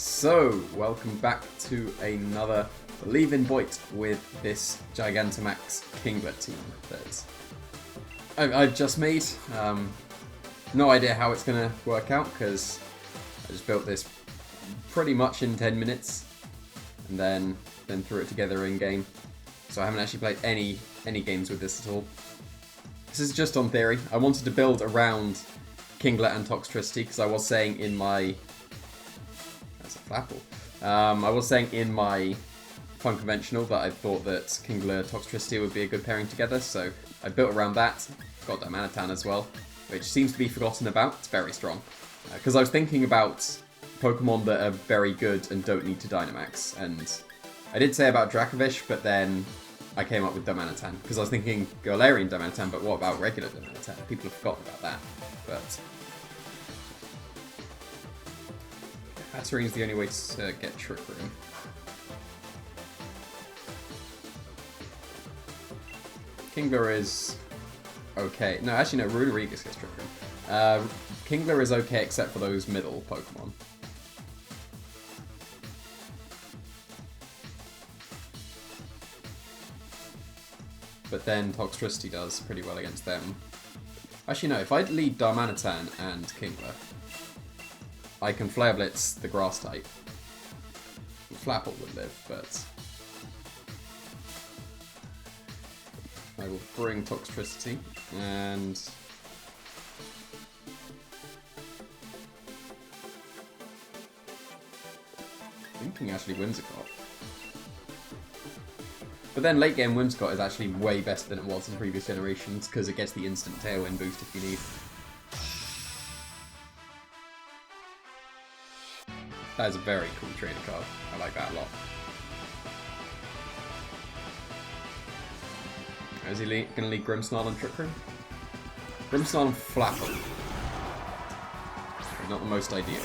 So, welcome back to another Believe in Boyt with this GMAX KINGLER team that I've just made. No idea how it's going to work out because I just built this pretty much in 10 minutes and then threw it together in game. So I haven't actually played any games with this at all. This is just on theory. I wanted to build around KINGLER and Toxtricity because I was saying in my... That's a flapple. I was saying in my fun conventional that I thought that KINGLER Toxtricity would be a good pairing together, so I built around that. Got Darmanitan as well, which seems to be forgotten about. It's very strong. Because I was thinking about Pokemon that are very good and don't need to Dynamax, and I did say about Dracovish, but then I came up with Darmanitan, because I was thinking Galarian Darmanitan, but what about regular Darmanitan? People have forgotten about that, but... Hatterene is the only way to get Trick Room. KINGLER is okay. No, actually no, Runerigus gets Trick Room. KINGLER is okay except for those middle Pokemon. But then Toxtricity does pretty well against them. Actually no, if I lead Darmanitan and KINGLER, I can Flare Blitz the Grass type. Flapple would live, but... I will bring Toxtricity, and... thinking actually Whimsicott. But then late game Whimsicott is actually way better than it was in previous generations, because it gets the instant Tailwind boost if you need. That is a very cool trainer card. I like that a lot. Is he going to lead Grimmsnarl and Trick Room? Grimmsnarl and Flapple. Not the most ideal.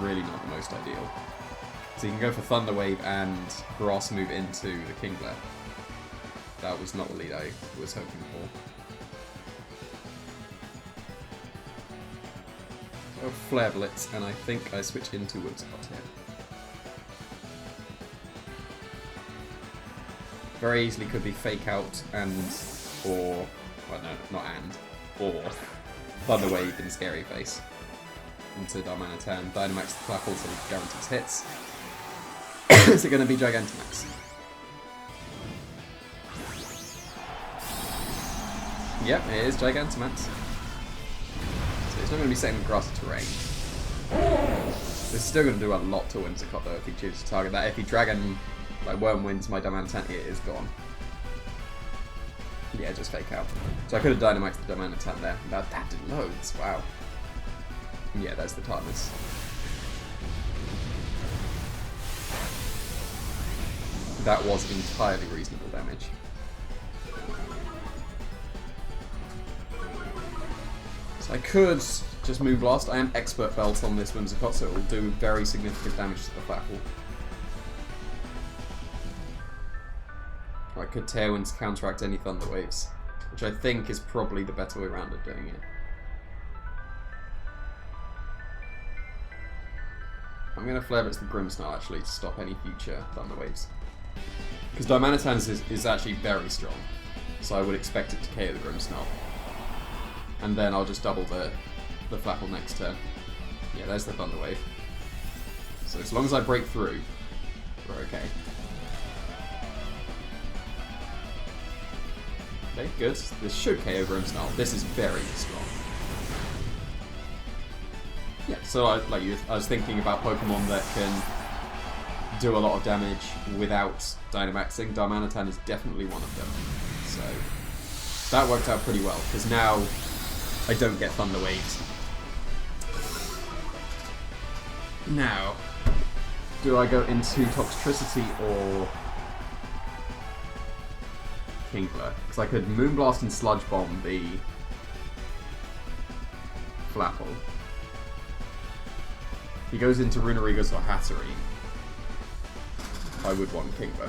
Really not the most ideal. So you can go for Thunder Wave and Grass move into the KINGLER. That was not the lead I was hoping for. Flare Blitz, and I think I switch into Whimsicott here. Very easily could be Fake Out and, or, well no, not and, or Thunder Wave in Scary Face into Darmanitan. Dynamax the Flapple so he guarantees hits. Is it going to be Gigantamax? Yep, it is Gigantamax. It's not going to be setting the grassy terrain. This is still going to do a lot to Whimsicott though if he chooses to target that. If he Dragon, like Worm wins my Darmanitan, it is gone. Yeah, just Fake Out. So I could have Dynamaxed the Darmanitan there. That did loads, wow. Yeah, there's the tartness. That was entirely reasonable damage. So I could just Moonblast. I am Expert Belt on this Whimsicott, so it will do very significant damage to the Flapple. Or I could Tailwind to counteract any Thunder Waves, which I think is probably the better way around of doing it. I'm going to Flare Blitz the Grimmsnarl actually to stop any future Thunder Waves. Because Darmanitan is actually very strong, so I would expect it to KO the Grimmsnarl. And then I'll just double the Flapple next turn. Yeah, there's the Thunder Wave. So as long as I break through, we're okay. Okay, good. This should KO Grimmsnarl. This is very strong. Yeah, so I was thinking about Pokemon that can do a lot of damage without Dynamaxing. Darmanitan is definitely one of them. So that worked out pretty well, because now I don't get Thunder Waves. Now, do I go into Toxtricity or KINGLER? Because I could Moonblast and Sludge Bomb the Flapple. If he goes into Runerigus or Hatterene, I would want KINGLER.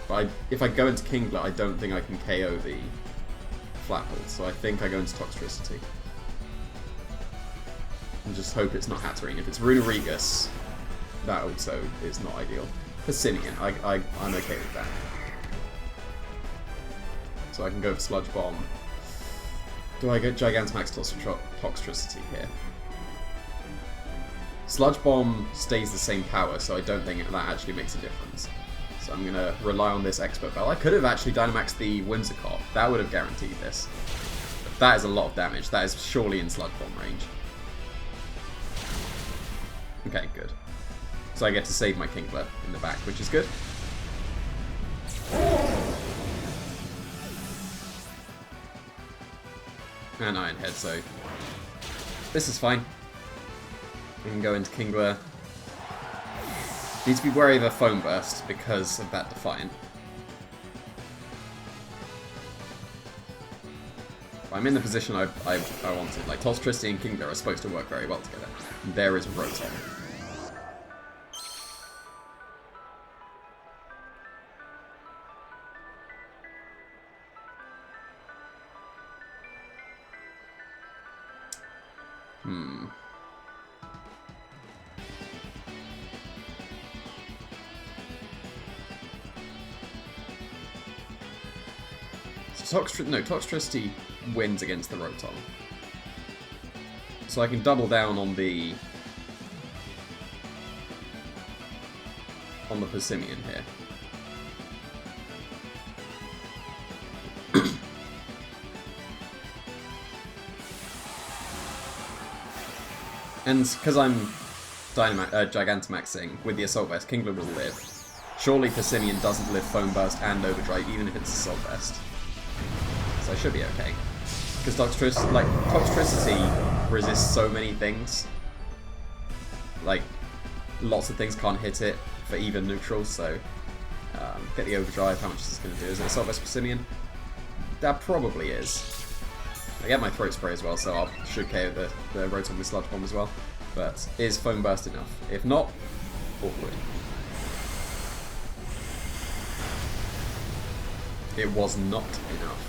But if I go into KINGLER, I don't think I can KO the Flapple, so I think I go into Toxtricity. And just hope it's not Hatterene. If it's Runerigus, that also is not ideal. Persimmon, I'm okay with that. So I can go for Sludge Bomb. Do I get Gigantamax Toxtricity here? Sludge Bomb stays the same power, so I don't think that actually makes a difference. So I'm going to rely on this Expert Bell. I could have actually Dynamaxed the Whimsicott. That would have guaranteed this. But that is a lot of damage. That is surely in Sludge Bomb range. Okay, good. So I get to save my Kingler in the back, which is good. And Iron Head, so this is fine. We can go into Kingler. Need to be wary of a Foam Burst because of that Defiant. I'm in the position I wanted. Like, Toxtricity and Kingler are supposed to work very well together. And there is Rotom. Toxtricity wins against the Rotom. So I can double down on the Persimmon here. And because I'm Gigantamaxing with the Assault Vest, Kingler will live. Surely Persimmon doesn't live Foam Burst and Overdrive, even if it's Assault Vest. So I should be okay. Because Toxtricity resists so many things. Like, lots of things can't hit it for even neutrals, so get the Overdrive. How much is this going to do? Is it Assault Vest Persimmon? That probably is. I get my Throat Spray as well, so I should KO the Rotom with Sludge Bomb as well. But is Foam Burst enough? If not, awkward. It was not enough.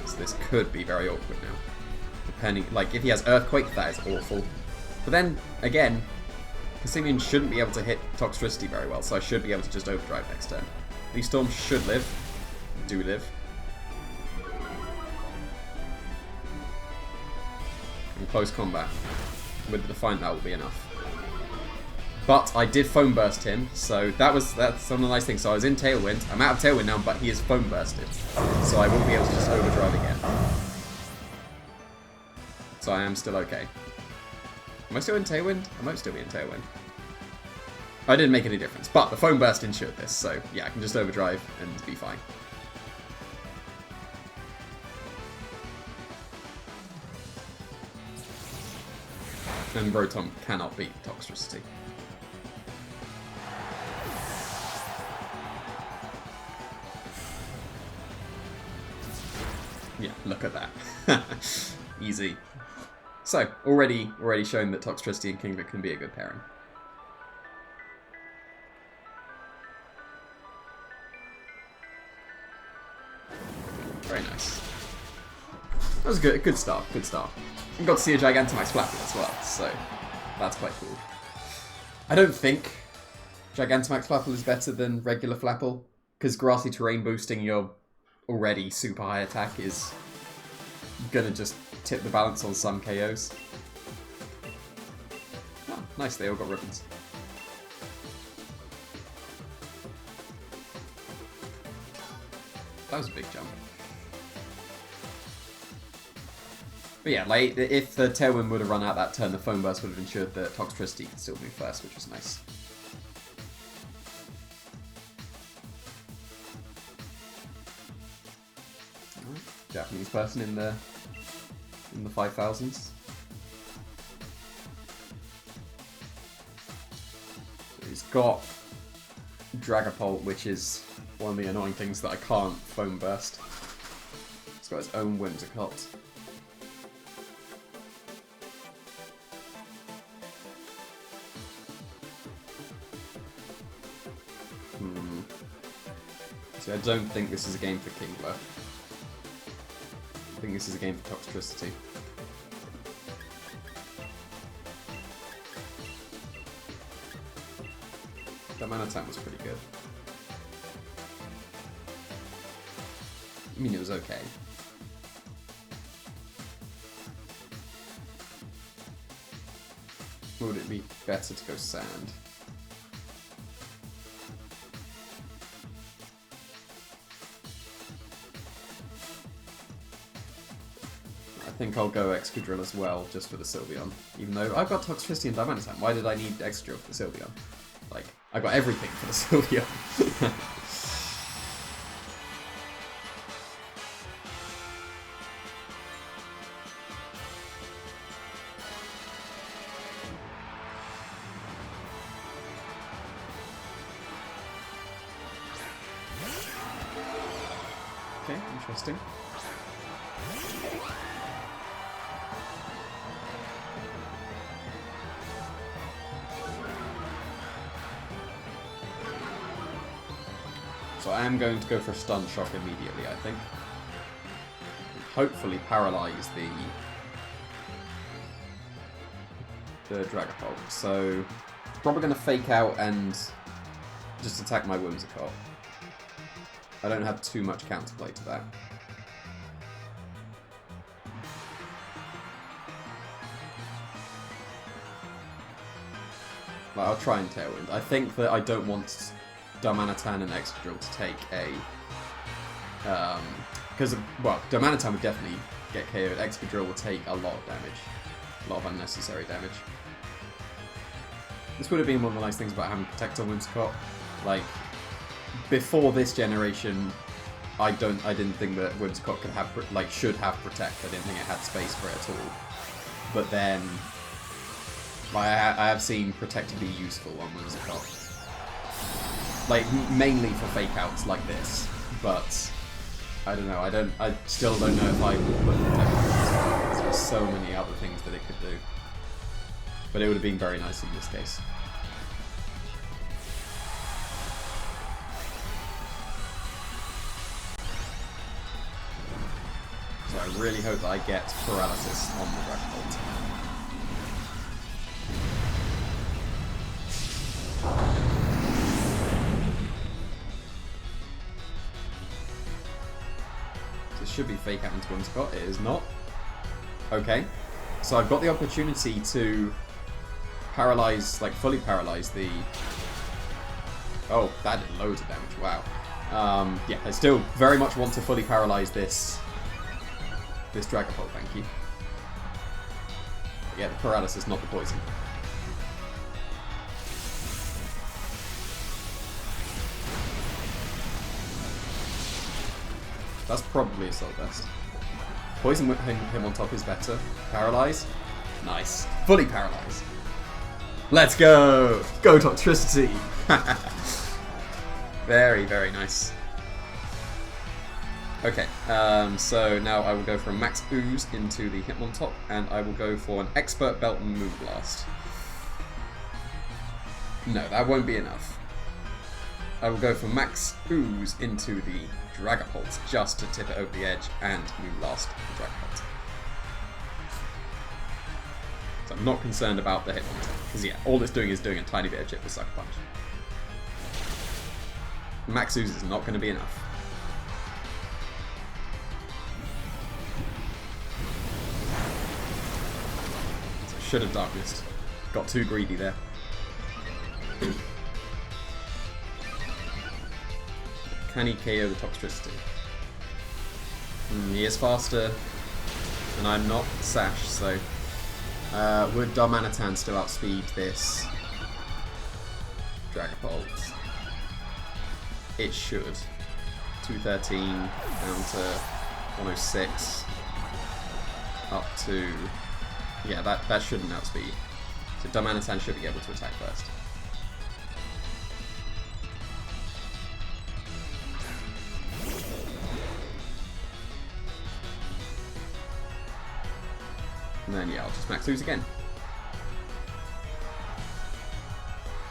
So this could be very awkward now. Depending, like, if he has Earthquake, that is awful. But then, again, Persimmon shouldn't be able to hit Toxtricity very well, so I should be able to just Overdrive next turn. These Storms should live. Do live. In close combat. With the Defiant, that will be enough. But I did Foam Burst him, so that's one of the nice things. So I was in Tailwind. I'm out of Tailwind now, but he is Foam Bursted. So I won't be able to just Overdrive again. So I am still okay. Am I still in Tailwind? I might still be in Tailwind. I didn't make any difference, but the Foam Burst ensured this, so yeah, I can just Overdrive and be fine. And Rotom cannot beat Toxtricity. Yeah, look at that. Easy. So, already shown that Toxtricity and Kingler can be a good pairing. Very nice. That was good. Good start. Good start. And got to see a Gigantamax Flapple as well, so that's quite cool. I don't think Gigantamax Flapple is better than regular Flapple, because Grassy Terrain boosting your already super high attack is gonna just tip the balance on some KOs. Oh, nice, they all got ribbons. That was a big jump. But yeah, like, if the Tailwind would have run out that turn, the Foam Burst would have ensured that Toxtricity could still move first, which was nice. Right. Japanese person in the 5000s. So he's got Dragapult, which is one of the annoying things that I can't Foam Burst. He's got his own Whimsicott. See, I don't think this is a game for Kingler. I think this is a game for Toxtricity. That mana time was pretty good. I mean, it was okay. Would it be better to go sand? I think I'll go Excadrill as well, just for the Sylveon. Even though I've got Toxtricity and Diamantine, why did I need Excadrill for the Sylveon? Like, I got everything for the Sylveon. Okay, interesting. So I am going to go for a Stun Shock immediately, I think. Hopefully paralyze the Dragapult. So probably going to fake out and just attack my Whimsicott. I don't have too much counterplay to that. Well, I'll try and Tailwind. I think that I don't want Darmanitan and Excadrill to take a... because, well, Darmanitan would definitely get KO'd. Excadrill will take a lot of damage. A lot of unnecessary damage. This would have been one of the nice things about having Protect on Whimsicott. Like, before this generation, I didn't think that Whimsicott could have, like, should have Protect. I didn't think it had space for it at all. But then, like, I have seen Protect be useful on Whimsicott. Like, mainly for fake outs like this. But I don't know. I still don't know if I would put Protect on Whimsicott because there are so many other things that it could do. But it would have been very nice in this case. So I really hope that I get Paralysis on the Dragapult. This should be fake out into Whimsicott. It is not. Okay. So I've got the opportunity to paralyze, like fully paralyze the... Oh, that did loads of damage. Wow. Yeah, I still very much want to fully paralyze this Dragapult, thank you. But yeah, the paralysis, not the poison. That's probably a Assault Vest. Poison with him on top is better. Paralyze. Nice. Fully paralyze. Let's go! Go Toxtricity! Very, very nice. Okay, so now I will go for a Max Ooze into the Hitmontop, and I will go for an Expert Belt and Moonblast. No, that won't be enough. I will go for Max Ooze into the Dragapult, just to tip it over the edge, and Moonblast the Dragapult. So I'm not concerned about the Hitmontop, because yeah, all it's doing is doing a tiny bit of chip with Sucker Punch. Max Ooze is not going to be enough. Should have Dark Mist. Got too greedy there. Can he KO the Toxtricity? He is faster, and I'm not Sash, so... would Darmanitan still outspeed this Dragapult? It should. 213 down to 106. Up to... Yeah, that shouldn't outspeed. So Darmanitan should be able to attack first. And then, yeah, I'll just Max Ooze again.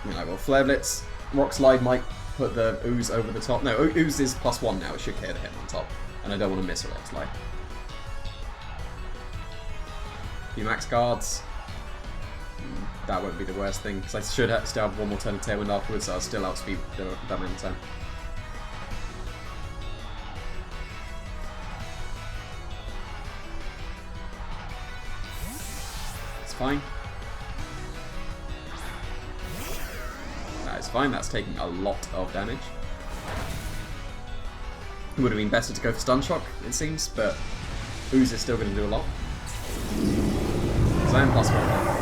And I will Flare Blitz. Rock Slide might put the Ooze over the top. No, Ooze is +1 now. It should clear the hit on top. And I don't want to miss a Rock Slide. Few Max Guards. That won't be the worst thing, because I should still have one more turn of Tailwind afterwards, so I'll still outspeed Damanatan. It's fine. That is fine, that's taking a lot of damage. It would have been better to go for Stun Shock, it seems, but Ooze is still going to do a lot. So I am +1 now.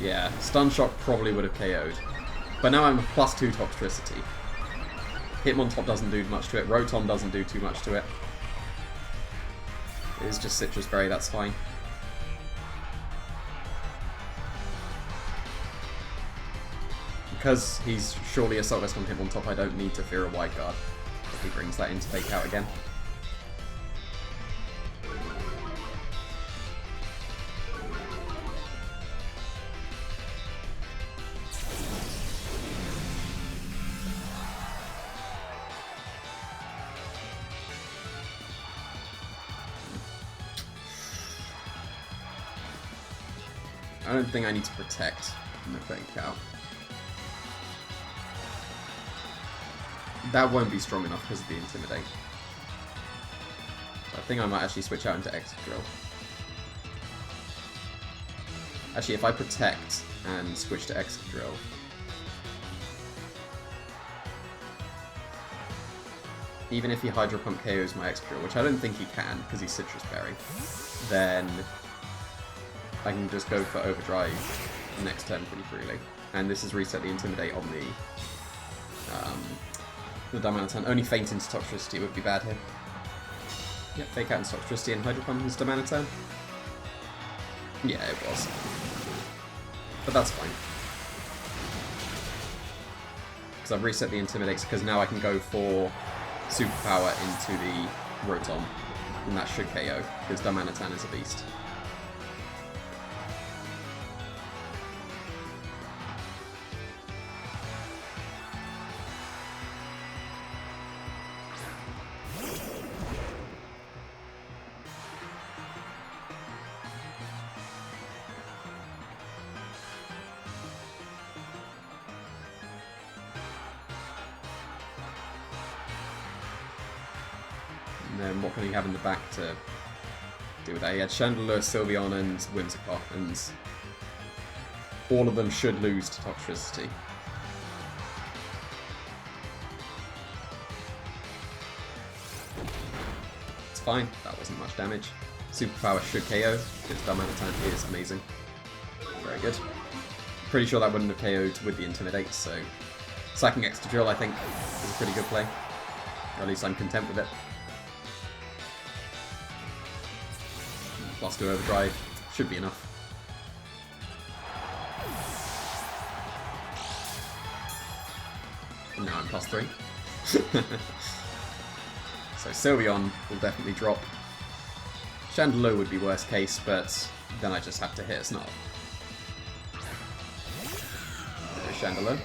Yeah, Stun Shock probably would have KO'd. But now I'm a +2 Toxtricity. Hitmontop doesn't do much to it, Rotom doesn't do too much to it. It is just Citrus Berry, that's fine. Because he's surely Assault Vest on Hitmontop, I don't need to fear a Wide Guard if he brings that into Fake Out again. I don't think I need to protect in the Fake Out. That won't be strong enough because of the Intimidate. So I think I might actually switch out into Excadrill. Actually, if I protect and switch to Excadrill... even if he Hydro Pump KOs my Excadrill, which I don't think he can because he's Citrus Berry, then I can just go for Overdrive next turn pretty freely. And this is reset the Intimidate on the Damanatan. Only Feint into Toxtricity would be bad here. Yep, Fake Out into Toxtricity and Hydro Pump into Damanatan. Yeah, it was. But that's fine. Because I've reset the Intimidates, because now I can go for Superpower into the Rotom. And that should KO, because Damanatan is a beast. And then what can he have in the back to do with that? He had Chandelure, Sylveon, and Whimsicott, and all of them should lose to Toxtricity. It's fine, that wasn't much damage. Superpower should KO, because Darmanitan is amazing. Very good. Pretty sure that wouldn't have KO'd with the Intimidate, so sacking Excadrill I think is a pretty good play. Or at least I'm content with it. +2 Overdrive should be enough. And now I'm +3. So Sylveon will definitely drop. Chandelure would be worst case, but then I just have to hit a Snarl. There's Chandelure.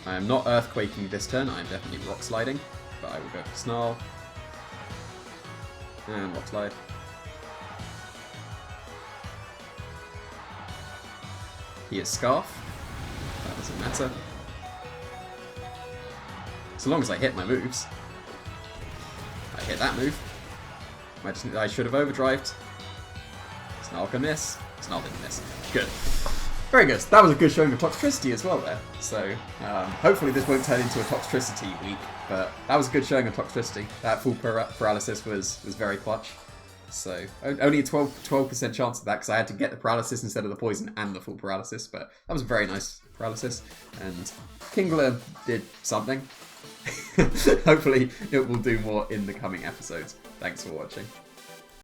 I am not Earthquaking this turn, I am definitely Rock Sliding, but I will go for Snarl. And Rock Slide. He is Scarf. That doesn't matter. So long as I hit my moves. I hit that move. I should have overdrived. Snarl can miss. Snarl didn't miss. Good. Very good. That was a good showing of Toxtricity as well there. So hopefully this won't turn into a Toxtricity week, but that was a good showing of Toxtricity. That full paralysis was very clutch. So only a 12% chance of that because I had to get the paralysis instead of the poison and the full paralysis, but that was a very nice paralysis. And KINGLER did something. Hopefully it will do more in the coming episodes. Thanks for watching.